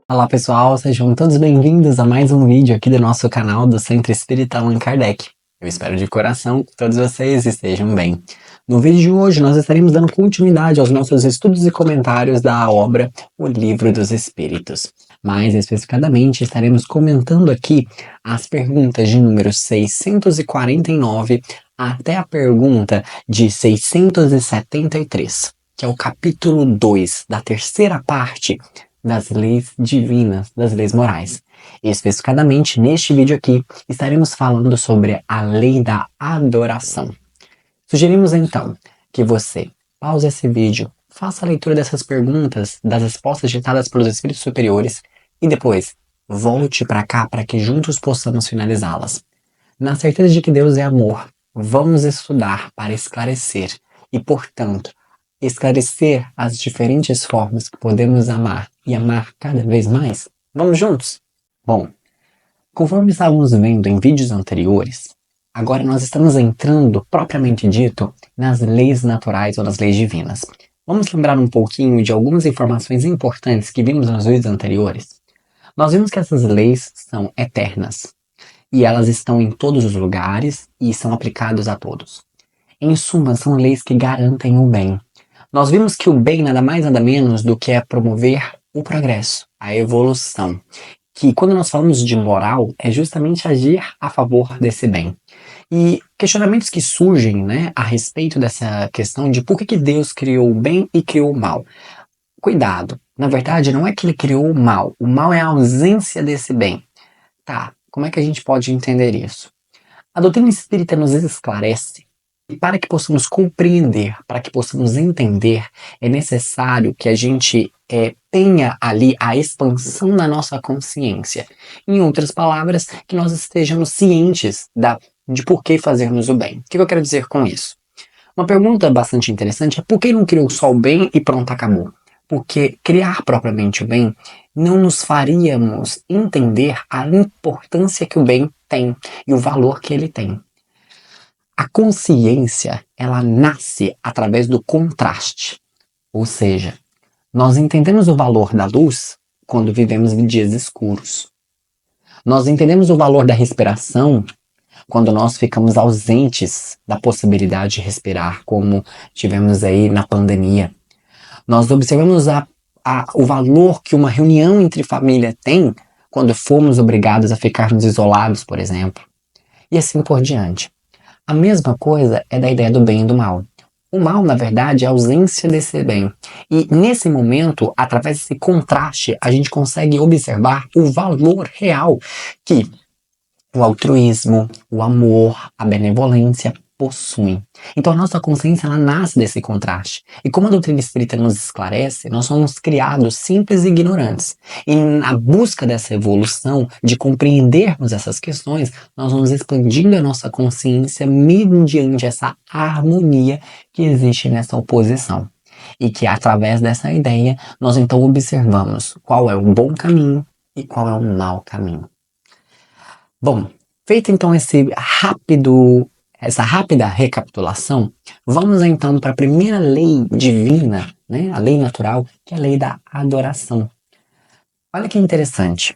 Olá pessoal, sejam todos bem-vindos a mais um vídeo aqui do nosso canal do Centro Espírita Allan Kardec. Eu espero de coração que todos vocês estejam bem. No vídeo de hoje nós estaremos dando continuidade aos nossos estudos e comentários da obra O Livro dos Espíritos. Mais especificadamente estaremos comentando aqui as perguntas de número 649 até a pergunta de 673, que é o capítulo 2 da terceira parte das leis divinas, das leis morais. Especificadamente, neste vídeo aqui, estaremos falando sobre a lei da adoração. Sugerimos então que você pause esse vídeo, faça a leitura dessas perguntas, das respostas ditadas pelos espíritos superiores e depois volte para cá para que juntos possamos finalizá-las. Na certeza de que Deus é amor, vamos estudar para esclarecer e, portanto, esclarecer as diferentes formas que podemos amar e amar cada vez mais? Vamos juntos? Bom, conforme estávamos vendo em vídeos anteriores, agora nós estamos entrando, propriamente dito, nas leis naturais ou nas leis divinas. Vamos lembrar um pouquinho de algumas informações importantes que vimos nos vídeos anteriores? Nós vimos que essas leis são eternas e elas estão em todos os lugares e são aplicadas a todos. Em suma, são leis que garantem o bem. Nós vimos que o bem nada mais nada menos do que é promover o progresso, a evolução. Que quando nós falamos de moral, é justamente agir a favor desse bem. E questionamentos que surgem, né, a respeito dessa questão de por que Deus criou o bem e criou o mal. Cuidado, na verdade não é que ele criou o mal é a ausência desse bem. Tá, como é que a gente pode entender isso? A doutrina espírita nos esclarece e para que possamos compreender, para que possamos entender, é necessário que a gente tenha ali a expansão da nossa consciência. Em outras palavras, que nós estejamos cientes de por que fazermos o bem. O que eu quero dizer com isso? Uma pergunta bastante interessante é por que não criou só o bem e pronto, acabou? Porque criar propriamente o bem não nos faríamos entender a importância que o bem tem e o valor que ele tem. A consciência, ela nasce através do contraste. Ou seja, nós entendemos o valor da luz quando vivemos em dias escuros. Nós entendemos o valor da respiração quando nós ficamos ausentes da possibilidade de respirar, como tivemos aí na pandemia. Nós observamos o valor que uma reunião entre família tem quando fomos obrigados a ficarmos isolados, por exemplo. E assim por diante. A mesma coisa é da ideia do bem e do mal. O mal, na verdade, é a ausência desse bem. E nesse momento, através desse contraste, a gente consegue observar o valor real que o altruísmo, o amor, a benevolência possuem. Então a nossa consciência ela nasce desse contraste. E como a doutrina espírita nos esclarece, nós somos criados simples e ignorantes. E na busca dessa evolução, de compreendermos essas questões, nós vamos expandindo a nossa consciência mediante essa harmonia que existe nessa oposição. E que através dessa ideia, nós então observamos qual é o bom caminho e qual é o mau caminho. Bom, feita então essa rápida recapitulação, vamos então para a primeira lei divina, né, a lei natural, que é a lei da adoração. Olha que interessante.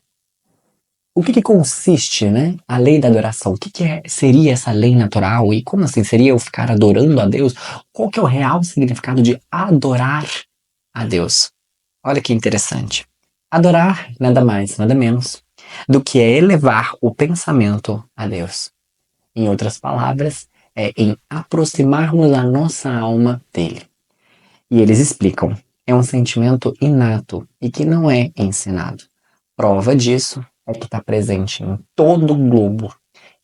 O que consiste, né, a lei da adoração? O que seria essa lei natural? E como assim? Seria eu ficar adorando a Deus? Qual que é o real significado de adorar a Deus? Olha que interessante. Adorar nada mais, nada menos do que é elevar o pensamento a Deus. Em outras palavras, é em aproximarmos a nossa alma dele. E eles explicam, é um sentimento inato e que não é ensinado. Prova disso é que está presente em todo o globo,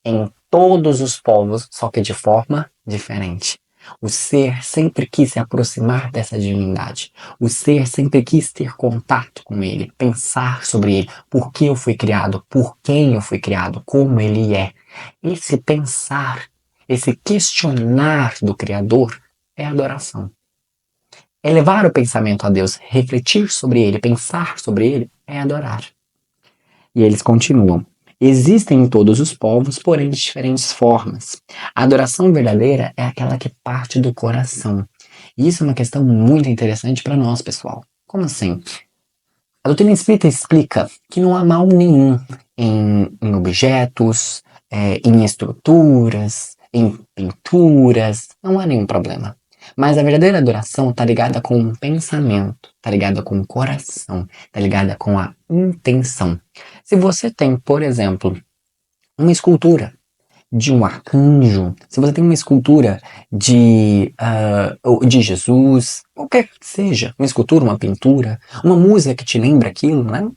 em todos os povos, só que de forma diferente. O ser sempre quis se aproximar dessa divindade. O ser sempre quis ter contato com ele, pensar sobre ele, por que eu fui criado, por quem eu fui criado, como ele é. Esse pensar, esse questionar do Criador é adoração. Elevar o pensamento a Deus, refletir sobre ele, pensar sobre ele, é adorar. E eles continuam. Existem em todos os povos, porém de diferentes formas. A adoração verdadeira é aquela que parte do coração. E isso é uma questão muito interessante para nós, pessoal. Como assim? A doutrina espírita explica que não há mal nenhum em objetos, em estruturas, em pinturas, não há nenhum problema. Mas a verdadeira adoração está ligada com o pensamento, está ligada com o coração, está ligada com a intenção. Se você tem, por exemplo, uma escultura de um arcanjo, se você tem uma escultura de Jesus, qualquer que seja, uma escultura, uma pintura, uma música que te lembra aquilo, né?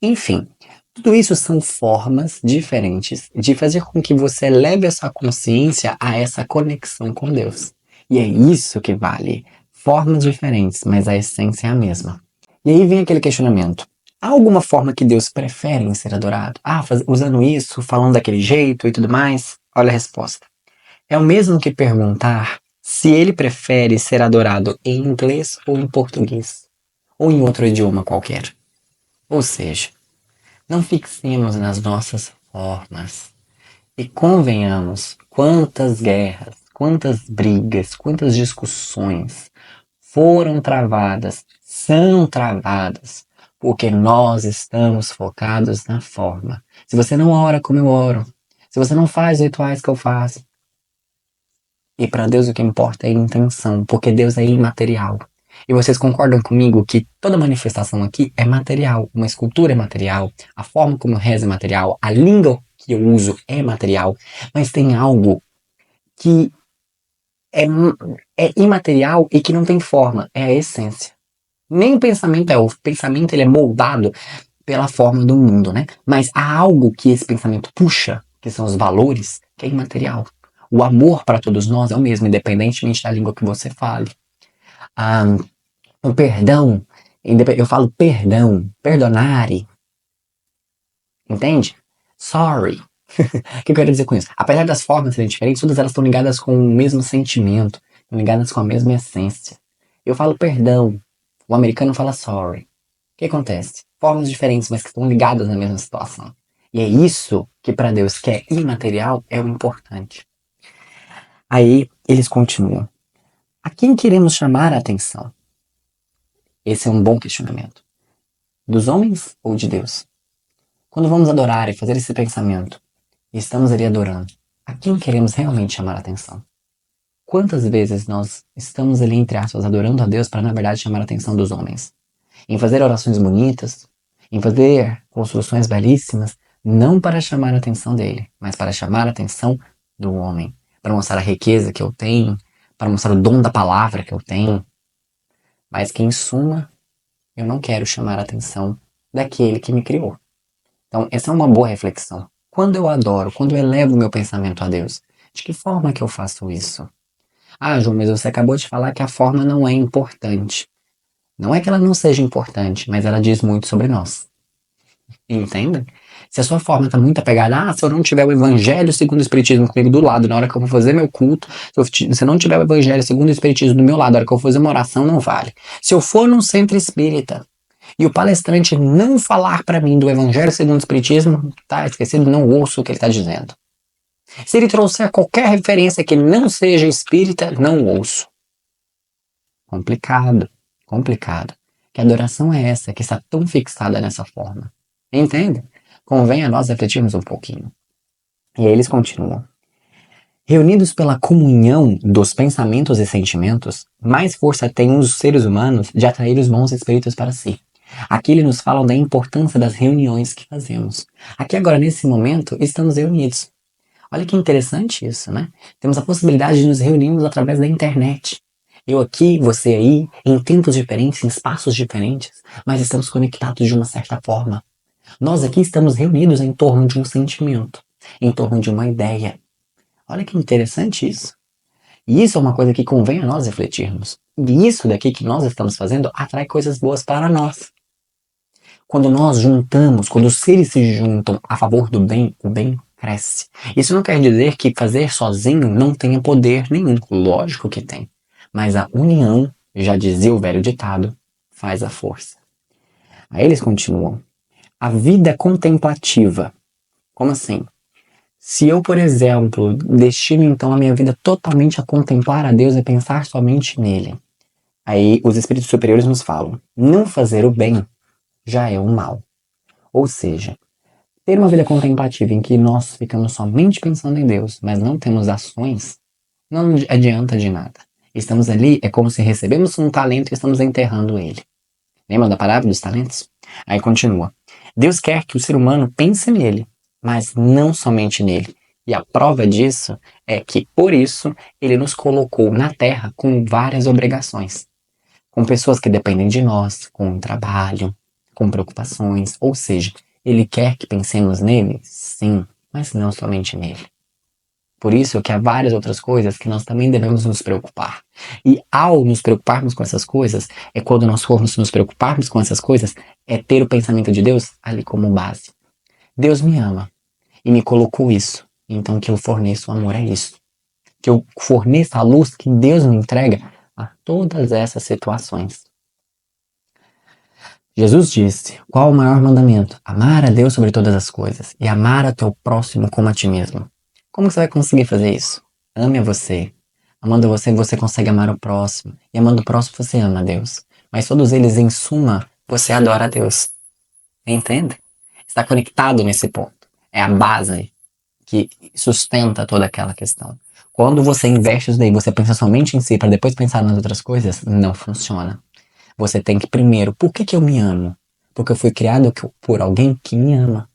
Enfim, tudo isso são formas diferentes de fazer com que você leve a sua consciência a essa conexão com Deus. E é isso que vale. Formas diferentes, mas a essência é a mesma. E aí vem aquele questionamento. Há alguma forma que Deus prefere em ser adorado? Usando isso, falando daquele jeito e tudo mais? Olha a resposta. É o mesmo que perguntar se ele prefere ser adorado em inglês ou em português, ou em outro idioma qualquer. Ou seja, não fixemos nas nossas formas. E convenhamos, quantas guerras, quantas brigas, quantas discussões foram travadas, são travadas, porque nós estamos focados na forma. Se você não ora como eu oro, se você não faz os rituais que eu faço, e para Deus o que importa é a intenção, porque Deus é imaterial. E vocês concordam comigo que toda manifestação aqui é material, uma escultura é material, a forma como eu rezo é material, a língua que eu uso é material, mas tem algo que é, é imaterial e que não tem forma, é a essência. Nem o pensamento o pensamento ele é moldado pela forma do mundo, né? Mas há algo que esse pensamento puxa, que são os valores, que é imaterial. O amor para todos nós é o mesmo, independentemente da língua que você fale. Ah, o perdão, eu falo perdão, perdonare, entende? Sorry. O que eu quero dizer com isso? Apesar das formas serem diferentes, todas elas estão ligadas com o mesmo sentimento, estão ligadas com a mesma essência. Eu falo perdão, o americano fala sorry. O que acontece? Formas diferentes, mas que estão ligadas na mesma situação. E é isso que para Deus, que é imaterial, é o importante. Aí eles continuam. A quem queremos chamar a atenção? Esse é um bom questionamento. Dos homens ou de Deus? Quando vamos adorar e fazer esse pensamento, e estamos ali adorando, a quem queremos realmente chamar a atenção? Quantas vezes nós estamos ali, entre aspas, adorando a Deus para, na verdade, chamar a atenção dos homens? Em fazer orações bonitas, em fazer construções belíssimas, não para chamar a atenção dele, mas para chamar a atenção do homem, para mostrar a riqueza que eu tenho, para mostrar o dom da palavra que eu tenho, mas que, em suma, eu não quero chamar a atenção daquele que me criou. Então, essa é uma boa reflexão. Quando eu adoro, quando eu elevo o meu pensamento a Deus, de que forma que eu faço isso? Ah, João, mas você acabou de falar que a forma não é importante. Não é que ela não seja importante, mas ela diz muito sobre nós. Entendem? Se a sua forma está muito apegada, se eu não tiver o Evangelho segundo o Espiritismo comigo do lado, na hora que eu vou fazer meu culto, se eu não tiver o Evangelho segundo o Espiritismo do meu lado, na hora que eu vou fazer uma oração, não vale. Se eu for num centro espírita e o palestrante não falar para mim do Evangelho segundo o Espiritismo, tá esquecido, não ouço o que ele está dizendo. Se ele trouxer qualquer referência que não seja espírita, não ouço. Complicado, complicado. Que adoração é essa que está tão fixada nessa forma? Entende? Convém a nós refletirmos um pouquinho. E aí eles continuam. Reunidos pela comunhão dos pensamentos e sentimentos, mais força têm os seres humanos de atrair os bons espíritos para si. Aqui eles nos falam da importância das reuniões que fazemos. Aqui agora, nesse momento, estamos reunidos. Olha que interessante isso, né? Temos a possibilidade de nos reunirmos através da internet. Eu aqui, você aí, em tempos diferentes, em espaços diferentes, mas estamos conectados de uma certa forma. Nós aqui estamos reunidos em torno de um sentimento, em torno de uma ideia. Olha que interessante isso. E isso é uma coisa que convém a nós refletirmos. E isso daqui que nós estamos fazendo atrai coisas boas para nós. Quando nós juntamos, quando os seres se juntam a favor do bem, o bem cresce. Isso não quer dizer que fazer sozinho não tenha poder nenhum. Lógico que tem. Mas a união, já dizia o velho ditado, faz a força. Aí eles continuam. A vida contemplativa. Como assim? Se eu, por exemplo, destino então a minha vida totalmente a contemplar a Deus e pensar somente nele, aí os espíritos superiores nos falam, não fazer o bem já é o mal. Ou seja, ter uma vida contemplativa em que nós ficamos somente pensando em Deus, mas não temos ações, não adianta de nada. Estamos ali, é como se recebemos um talento e estamos enterrando ele. Lembra da parábola dos talentos? Aí continua. Deus quer que o ser humano pense nele, mas não somente nele. E a prova disso é que, por isso, ele nos colocou na terra com várias obrigações. Com pessoas que dependem de nós, com um trabalho, com preocupações. Ou seja, ele quer que pensemos nele? Sim, mas não somente nele. Por isso que há várias outras coisas que nós também devemos nos preocupar. E ao nos preocuparmos com essas coisas, é quando nós formos nos preocuparmos com essas coisas, é ter o pensamento de Deus ali como base. Deus me ama e me colocou isso. Então que eu forneça o amor a isso. Que eu forneça a luz que Deus me entrega a todas essas situações. Jesus disse: qual o maior mandamento? Amar a Deus sobre todas as coisas e amar a teu próximo como a ti mesmo. Como você vai conseguir fazer isso? Ame a você. Amando você, você consegue amar o próximo. E amando o próximo, você ama a Deus. Mas todos eles, em suma, você adora a Deus. Entende? Está conectado nesse ponto. É a base que sustenta toda aquela questão. Quando você investe isso daí, você pensa somente em si para depois pensar nas outras coisas, não funciona. Você tem que primeiro, por que eu me amo? Porque eu fui criado por alguém que me ama.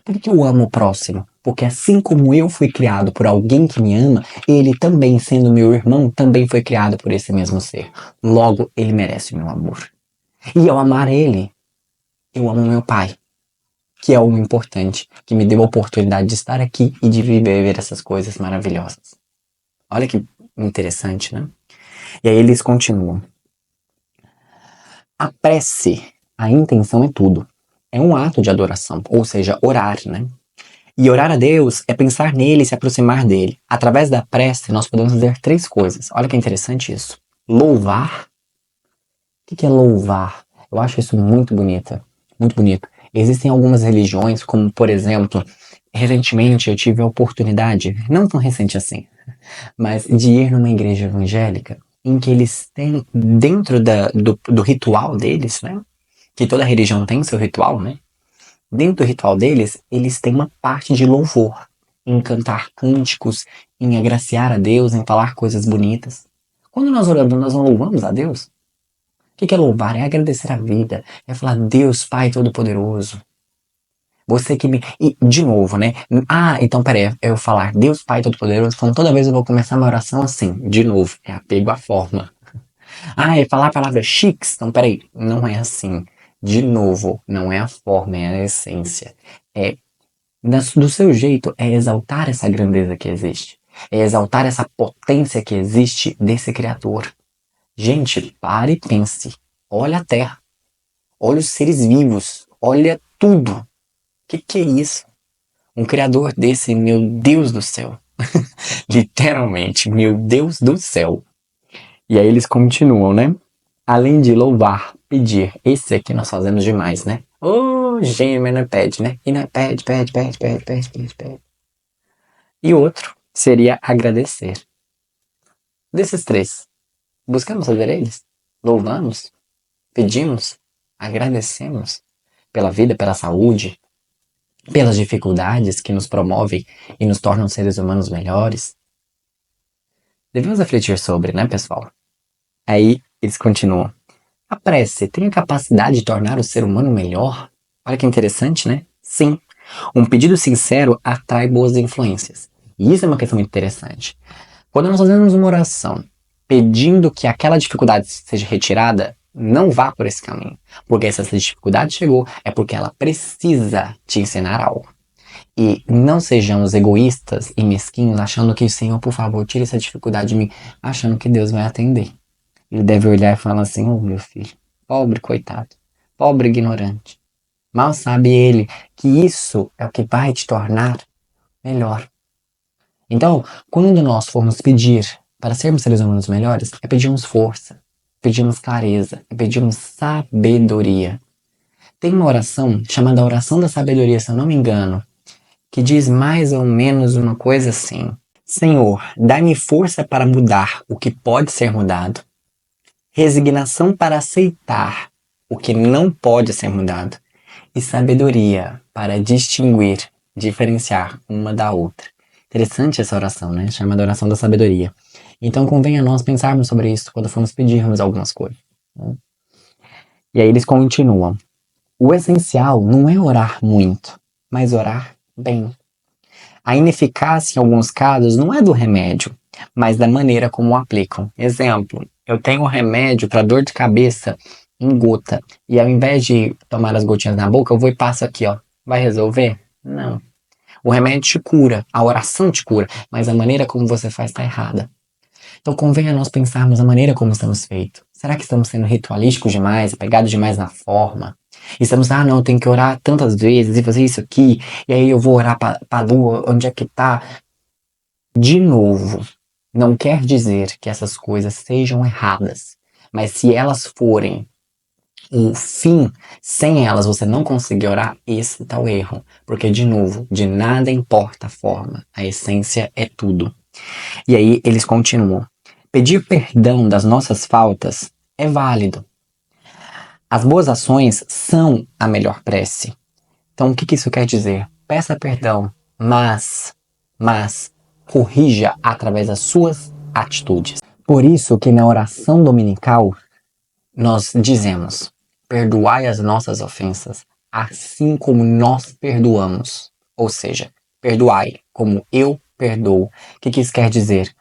Por que eu amo o próximo? Porque assim como eu fui criado por alguém que me ama, ele também, sendo meu irmão, também foi criado por esse mesmo ser. Logo, ele merece o meu amor. E ao amar ele, eu amo meu pai, que é o importante, que me deu a oportunidade de estar aqui e de viver essas coisas maravilhosas. Olha que interessante, né? E aí eles continuam. A prece, a intenção é tudo. É um ato de adoração, ou seja, orar, né? E orar a Deus é pensar nele e se aproximar dele. Através da prece, nós podemos fazer três coisas. Olha que interessante isso. Louvar. O que é louvar? Eu acho isso muito bonito. Muito bonito. Existem algumas religiões, como por exemplo, recentemente eu tive a oportunidade, não tão recente assim, mas de ir numa igreja evangélica em que eles têm, dentro do ritual deles, né? Que toda religião tem seu ritual, né? Dentro do ritual deles, eles têm uma parte de louvor, em cantar cânticos, em agraciar a Deus, em falar coisas bonitas. Quando nós oramos, nós não louvamos a Deus? O que é louvar? É agradecer a vida, é falar, Deus Pai Todo-Poderoso, você que me... E, de novo, né? Ah, então peraí, eu falar Deus Pai Todo-Poderoso, falando toda vez eu vou começar uma oração assim, de novo, é apego à forma. Ah, é falar palavras chiques? Então peraí, não é assim. De novo, não é a forma, é a essência. É do seu jeito, é exaltar essa grandeza que existe. É exaltar essa potência que existe desse Criador. Gente, pare e pense. Olha a Terra. Olha os seres vivos. Olha tudo. O que é isso? Um Criador desse, meu Deus do céu. Literalmente, meu Deus do céu. E aí eles continuam, né? Além de louvar, pedir. Esse aqui nós fazemos demais, né? Ô, gênio, mas não pede, né? E não pede, pede, pede, pede, pede, pede, pede. E outro seria agradecer. Desses três, buscamos fazer eles? Louvamos? Pedimos? Agradecemos pela vida, pela saúde, pelas dificuldades que nos promovem e nos tornam seres humanos melhores? Devemos refletir sobre, né, pessoal? Aí eles continuam. A prece tem a capacidade de tornar o ser humano melhor? Olha que interessante, né? Sim. Um pedido sincero atrai boas influências. E isso é uma questão muito interessante. Quando nós fazemos uma oração pedindo que aquela dificuldade seja retirada, não vá por esse caminho. Porque se essa dificuldade chegou, é porque ela precisa te ensinar algo. E não sejamos egoístas e mesquinhos achando que o Senhor, por favor, tire essa dificuldade de mim, achando que Deus vai atender. Ele deve olhar e falar assim, oh meu filho, pobre coitado, pobre ignorante. Mal sabe ele que isso é o que vai te tornar melhor. Então, quando nós formos pedir para sermos seres humanos melhores, é pedirmos força, pedirmos clareza, é pedirmos sabedoria. Tem uma oração chamada Oração da Sabedoria, se eu não me engano, que diz mais ou menos uma coisa assim: Senhor, dai-me força para mudar o que pode ser mudado, resignação para aceitar o que não pode ser mudado, e sabedoria para distinguir, diferenciar uma da outra. Interessante essa oração, né? Chamada oração da sabedoria. Então convém a nós pensarmos sobre isso quando formos pedirmos algumas coisas, né? E aí eles continuam. O essencial não é orar muito, mas orar bem. A ineficácia em alguns casos não é do remédio, mas da maneira como o aplicam. Exemplo, eu tenho um remédio para dor de cabeça em gota, e ao invés de tomar as gotinhas na boca, eu vou e passo aqui, ó. Vai resolver? Não. O remédio te cura, a oração te cura, mas a maneira como você faz está errada. Então convém a nós pensarmos a maneira como estamos feitos. Será que estamos sendo ritualísticos demais, apegados demais na forma? E estamos, não, eu tenho que orar tantas vezes e fazer isso aqui, e aí eu vou orar para a lua, onde é que tá? De novo, não quer dizer que essas coisas sejam erradas, mas se elas forem o fim, sem elas você não conseguir orar, esse tá o erro. Porque, de novo, de nada importa a forma, a essência é tudo. E aí eles continuam. Pedir perdão das nossas faltas é válido. As boas ações são a melhor prece. Então o que isso quer dizer? Peça perdão, mas corrija através das suas atitudes. Por isso que na oração dominical nós dizemos: perdoai as nossas ofensas, assim como nós perdoamos. Ou seja, perdoai como eu perdoo. O que isso quer dizer?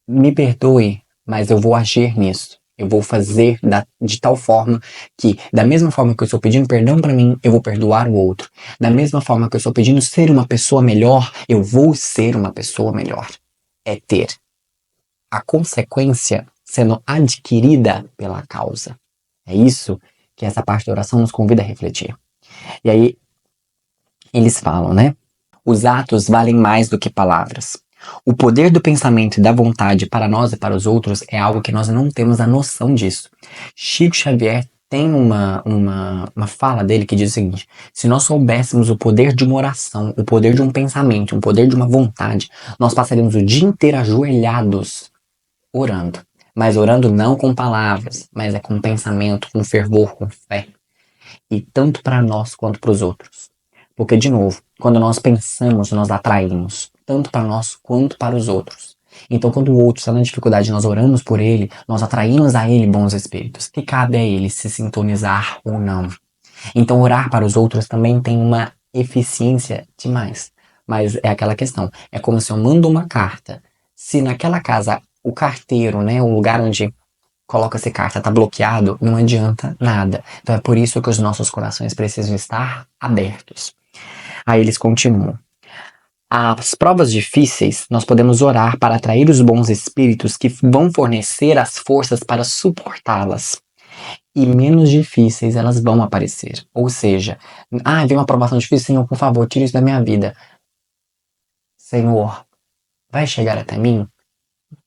Me perdoe, mas eu vou agir nisso. Eu vou fazer de tal forma que, da mesma forma que eu estou pedindo perdão para mim, eu vou perdoar o outro. Da mesma forma que eu estou pedindo ser uma pessoa melhor, eu vou ser uma pessoa melhor. É ter a consequência sendo adquirida pela causa. É isso que essa parte da oração nos convida a refletir. E aí, eles falam, né? Os atos valem mais do que palavras. O poder do pensamento e da vontade para nós e para os outros é algo que nós não temos a noção disso. Chico Xavier tem uma fala dele que diz o seguinte: se nós soubéssemos o poder de uma oração, o poder de um pensamento, o poder de uma vontade, nós passaríamos o dia inteiro ajoelhados orando. Mas orando não com palavras, mas é com pensamento, com fervor, com fé. E tanto para nós quanto para os outros. Porque, de novo, quando nós pensamos, nós atraímos, tanto para nós quanto para os outros. Então, quando o outro está na dificuldade, nós oramos por ele, nós atraímos a ele bons espíritos, que cabe a ele se sintonizar ou não. Então, orar para os outros também tem uma eficiência demais. Mas é aquela questão, é como se eu mando uma carta, se naquela casa o carteiro, né, o lugar onde coloca-se carta está bloqueado, não adianta nada. Então é por isso que os nossos corações precisam estar abertos. Aí eles continuam. As provas difíceis, nós podemos orar para atrair os bons espíritos que vão fornecer as forças para suportá-las. E menos difíceis elas vão aparecer. Ou seja, vem uma provação difícil, Senhor, por favor, tira isso da minha vida. Senhor, vai chegar até mim?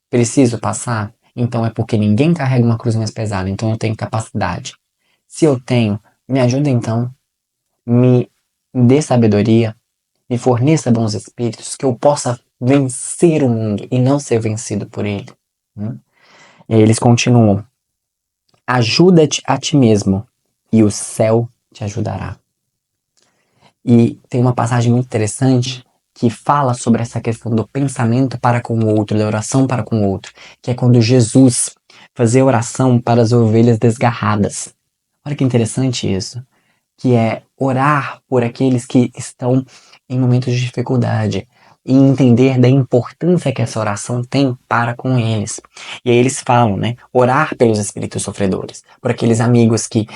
Preciso passar? Então é porque ninguém carrega uma cruz mais pesada, então eu tenho capacidade. Se eu tenho, me ajuda então, me dê sabedoria, me forneça bons espíritos, que eu possa vencer o mundo e não ser vencido por ele. E aí eles continuam. Ajuda-te a ti mesmo e o céu te ajudará. E tem uma passagem muito interessante que fala sobre essa questão do pensamento para com o outro, da oração para com o outro, que é quando Jesus fazia oração para as ovelhas desgarradas. Olha que interessante isso, que é orar por aqueles que estão em momentos de dificuldade e entender da importância que essa oração tem para com eles. E aí eles falam, né, orar pelos espíritos sofredores, por aqueles amigos que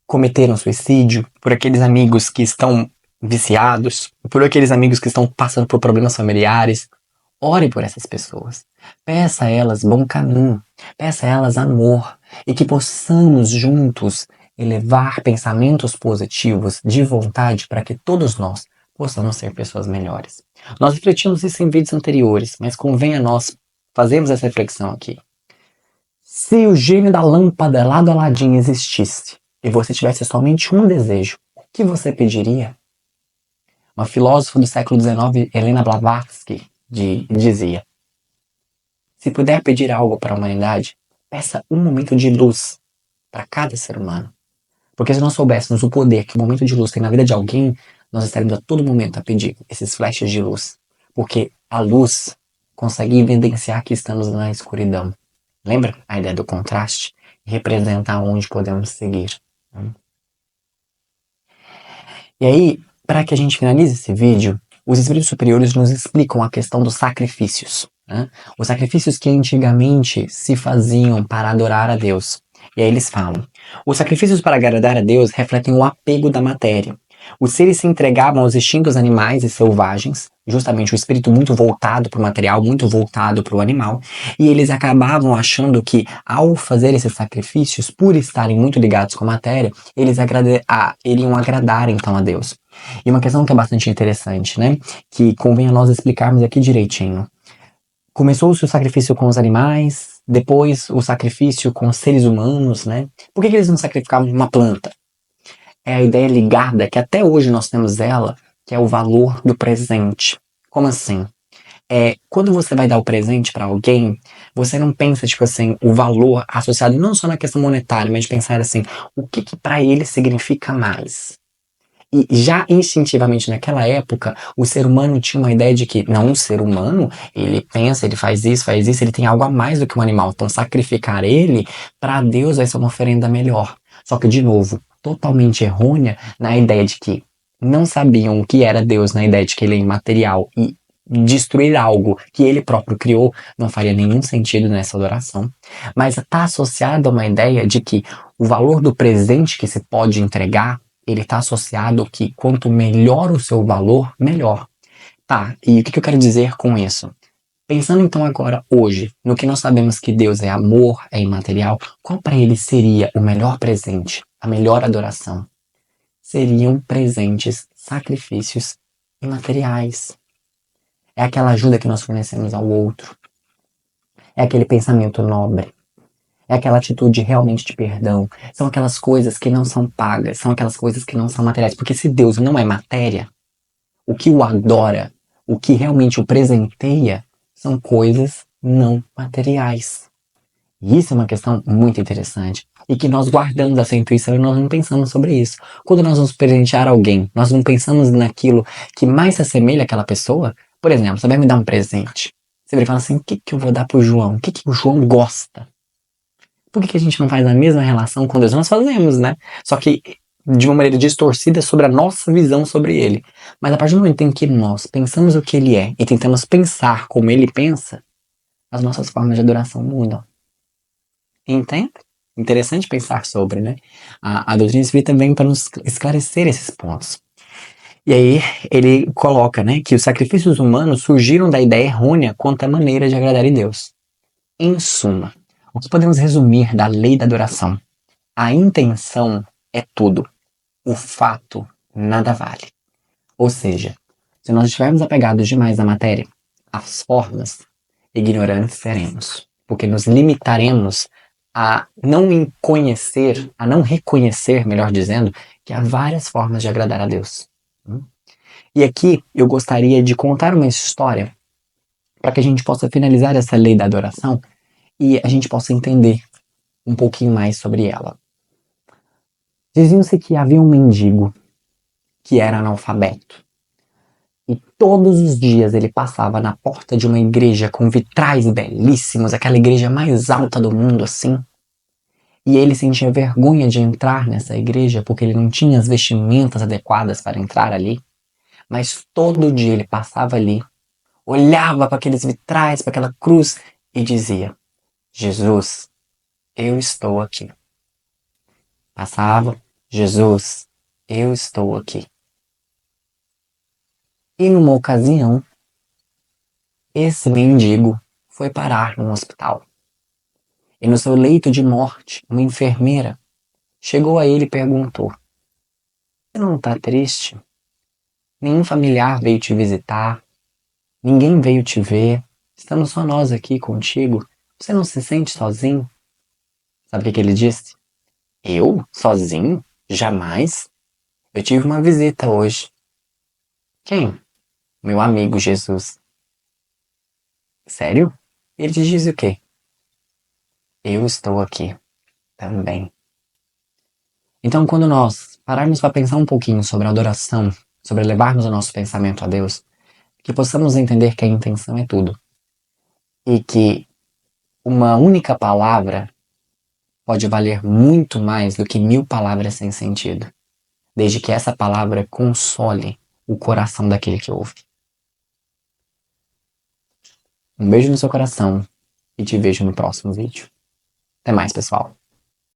cometeram suicídio, por aqueles amigos que estão viciados, por aqueles amigos que estão passando por problemas familiares. Ore por essas pessoas. Peça a elas bom caminho. Peça a elas amor. E que possamos juntos elevar pensamentos positivos de vontade para que todos nós possamos ser pessoas melhores. Nós refletimos isso em vídeos anteriores, mas convém a nós fazermos essa reflexão aqui. Se o gênio da lâmpada lá do Aladim existisse, e você tivesse somente um desejo, o que você pediria? Uma filósofa do século XIX, Helena Blavatsky, dizia: se puder pedir algo para a humanidade, peça um momento de luz para cada ser humano. Porque se nós soubéssemos o poder que o momento de luz tem na vida de alguém, nós estaríamos a todo momento a pedir esses flashes de luz. Porque a luz consegue evidenciar que estamos na escuridão. Lembra a ideia do contraste? Representa onde podemos seguir. E aí, para que a gente finalize esse vídeo, os espíritos superiores nos explicam a questão dos sacrifícios. Né? Os sacrifícios que antigamente se faziam para adorar a Deus. E aí eles falam: os sacrifícios para agradar a Deus refletem o apego da matéria. Os seres se entregavam aos instintos animais e selvagens, justamente o espírito muito voltado para o material, muito voltado para o animal, e eles acabavam achando que, ao fazer esses sacrifícios, por estarem muito ligados com a matéria, eles iriam agradar então a Deus. E uma questão que é bastante interessante, né? Que convém a nós explicarmos aqui direitinho. Começou-se o sacrifício com os animais, depois o sacrifício com os seres humanos, né? Por que eles não sacrificavam uma planta? É a ideia ligada, que até hoje nós temos ela, que é o valor do presente. Como assim? Quando você vai dar o presente para alguém, você não pensa, tipo assim, o valor associado não só na questão monetária, mas de pensar assim, o que para ele significa mais? E já instintivamente naquela época, o ser humano tinha uma ideia de que, não, o ser humano, ele pensa, ele faz isso, ele tem algo a mais do que um animal. Então, sacrificar ele, para Deus, vai ser uma oferenda melhor. Só que, de novo, totalmente errônea na ideia de que não sabiam o que era Deus, na ideia de que ele é imaterial e destruir algo que ele próprio criou não faria nenhum sentido nessa adoração. Mas está associado a uma ideia de que o valor do presente que se pode entregar ele está associado que quanto melhor o seu valor, melhor. Tá, e o que eu quero dizer com isso? Pensando então agora, hoje, no que nós sabemos que Deus é amor, é imaterial, qual para ele seria o melhor presente, a melhor adoração? Seriam presentes, sacrifícios imateriais. É aquela ajuda que nós fornecemos ao outro. É aquele pensamento nobre. É aquela atitude realmente de perdão. São aquelas coisas que não são pagas, são aquelas coisas que não são materiais. Porque se Deus não é matéria, o que o adora, o que realmente o presenteia, são coisas não materiais. E isso é uma questão muito interessante. E que nós guardamos essa intuição e nós não pensamos sobre isso. Quando nós vamos presentear alguém, nós não pensamos naquilo que mais se assemelha àquela pessoa. Por exemplo, você vai me dar um presente. Você vai falar assim, o que eu vou dar pro João? O que o João gosta? Por que a gente não faz a mesma relação com Deus? Nós fazemos, né? Só que de uma maneira distorcida sobre a nossa visão sobre ele. Mas a partir do momento em que nós pensamos o que ele é e tentamos pensar como ele pensa, as nossas formas de adoração mudam. Entende? Interessante pensar sobre, né? A doutrina espírita vem para nos esclarecer esses pontos. E aí ele coloca, né, que os sacrifícios humanos surgiram da ideia errônea quanto à maneira de agradar a Deus. Em suma, o que podemos resumir da lei da adoração? A intenção é tudo. O fato nada vale. Ou seja, se nós estivermos apegados demais à matéria, às formas, ignorantes seremos. Porque nos limitaremos a não conhecer, a não reconhecer, melhor dizendo, que há várias formas de agradar a Deus. E aqui eu gostaria de contar uma história para que a gente possa finalizar essa lei da adoração e a gente possa entender um pouquinho mais sobre ela. Diziam-se que havia um mendigo que era analfabeto. E todos os dias ele passava na porta de uma igreja com vitrais belíssimos, aquela igreja mais alta do mundo assim. E ele sentia vergonha de entrar nessa igreja porque ele não tinha as vestimentas adequadas para entrar ali. Mas todo dia ele passava ali, olhava para aqueles vitrais, para aquela cruz e dizia: Jesus, eu estou aqui. Passava: Jesus, eu estou aqui. E numa ocasião, esse mendigo foi parar num hospital. E no seu leito de morte, uma enfermeira chegou a ele e perguntou: você não está triste? Nenhum familiar veio te visitar, ninguém veio te ver, estamos só nós aqui contigo. Você não se sente sozinho? Sabe o que ele disse? Eu? Sozinho? Jamais. Eu tive uma visita hoje. Quem? Meu amigo Jesus. Sério? Ele te diz o quê? Eu estou aqui também. Então, quando nós pararmos para pensar um pouquinho sobre a adoração, sobre levarmos o nosso pensamento a Deus, que possamos entender que a intenção é tudo. E que uma única palavra pode valer muito mais do que 1000 palavras sem sentido, desde que essa palavra console o coração daquele que ouve. Um beijo no seu coração e te vejo no próximo vídeo. Até mais, pessoal.